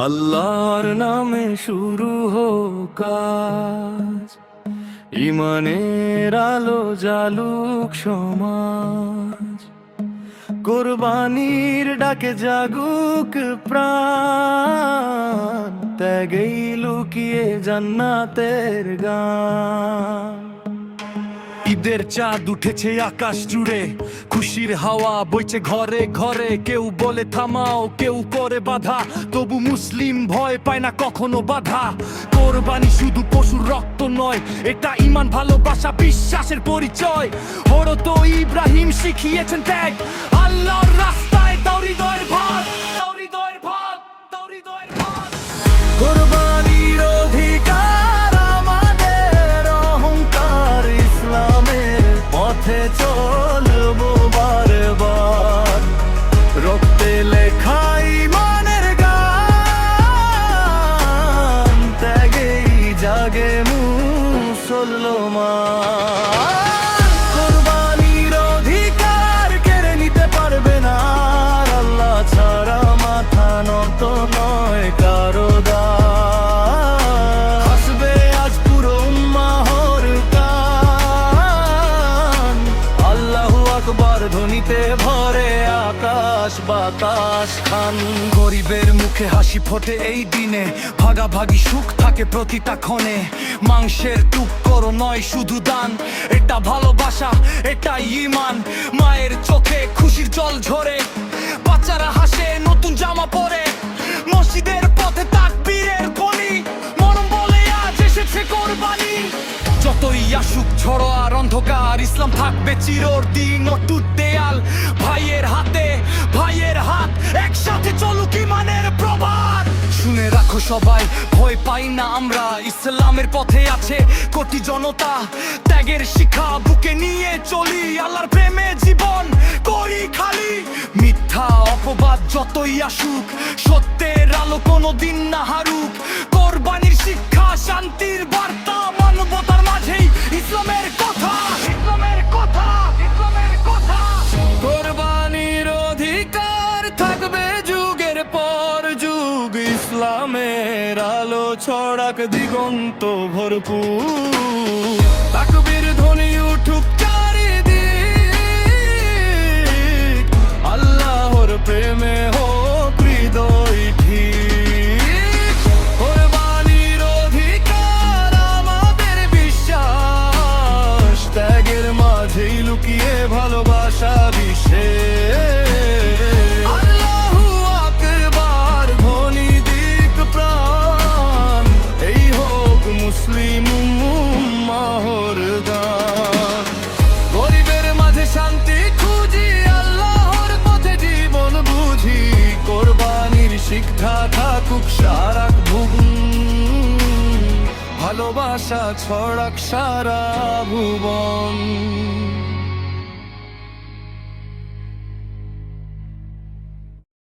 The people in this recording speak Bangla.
আল্লাহর নামে শুরু হোক কাজ, ইমানের আলো জালুক সমাজ, কোরবানির ডাকে জাগুক প্রাণ, ত্যাগেই লুকিয়ে জান্নাতের গান। ঈদের চাঁদ উঠেছে আকাশ জুড়ে, খুশির হাওয়া বইছে ঘরে ঘরে। কেউ বলে থামাও, কেউ করে বাধা, তবু মুসলিম ভয় পায় না কখনো বাধা। কোরবানি শুধু পশুর রক্ত নয়, এটা ঈমান, ভালোবাসা, বিশ্বাসের পরিচয়। হযরত ইব্রাহিম শিখিয়েছেন ত্যাগ, আল্লাহর রাস্তায় দাও হৃদয়ের ভাগ, দাও হৃদয়ের ভাগ, দাও হৃদয়ের ভাগ। কোরবানির অধিকার আমাদের অহংকার, ইসলামের পথে চলবো বারবার। রক্তে লেখা ঈমানের গান, ত্যাগেই জাগে মুসলমান। কোরবানির অধিকার কেড়ে নিতে পারবে না, আল্লাহ ছাড়া মাথা নত নয় কারো দান। হাসবে আজ পুরো উম্মাহর কান, আল্লাহু আকবার ধ্বনিতে ভরে আকাশ বাতাস খান। গরিবের মুখে হাসি ফোটে এই দিনে, ভাগাভাগি সুখ থাকে প্রতিটা ক্ষণে। মাংসের টুকরো নয় শুধু দান, এটা ভালোবাসা, এটা ঈমান। মায়ের চোখে খুশির জল ঝরে, বাচ্চারা হাসে নতুন জামা পরে। মসজিদের পথে তাকবীরের ধ্বনি, মরম বলে আজ এসেছে কোরবানি। যতই আসুক ঝড় আর অন্ধকার, ইসলাম থাকবে চিরদিন অটুট দেয়াল। ভাইয়ের হাতে ভাইয়ের হাত, একসাথে চলুক ঈমানের প্রভাত। শুনে রাখো সবাই, ভয় পাই না আমরা, ইসলামের পথে আছে কোটি জনতা। ত্যাগের শিক্ষা বুকে নিয়ে চলি, আল্লাহর প্রেমে জীবন করি খালি। মিথ্যা অপবাদ যতই আসুক, সত্যের আলো কোনোদিন না হারুক। কোরবানির শিক্ষা শান্তির বার্তা, মানবতার মাঝেই ইসলামের কথা, ইসলামের কথা, ইসলামের কথা। কোরবানির অধিকার থাকবে যুগের পর যুগ, ইসলামের আলো ছড়াক দিগন্ত ভরপুর। তাকবীর ধ্বনি উঠুক চারিদিক, আল্লাহর প্রেমে হোক হৃদয় ঠিক। কোরবানির অধিকার আমাদের বিশ্বাস, ত্যাগের মাঝেই লুকিয়ে ভালোবাসা বিশেষ। আল্লাহু আকবার ধ্বনি দিক প্রাণ, এই হোক মুসলিম উম্মাহর গান। গরিবের মাঝে শান্তি খুঁজি, আল্লাহর পথে জীবন বুঝি। কোরবানির শিক্ষা থাকুক সারাক ভুবন, ভালোবাসা ছড়াক সারা ভুবন।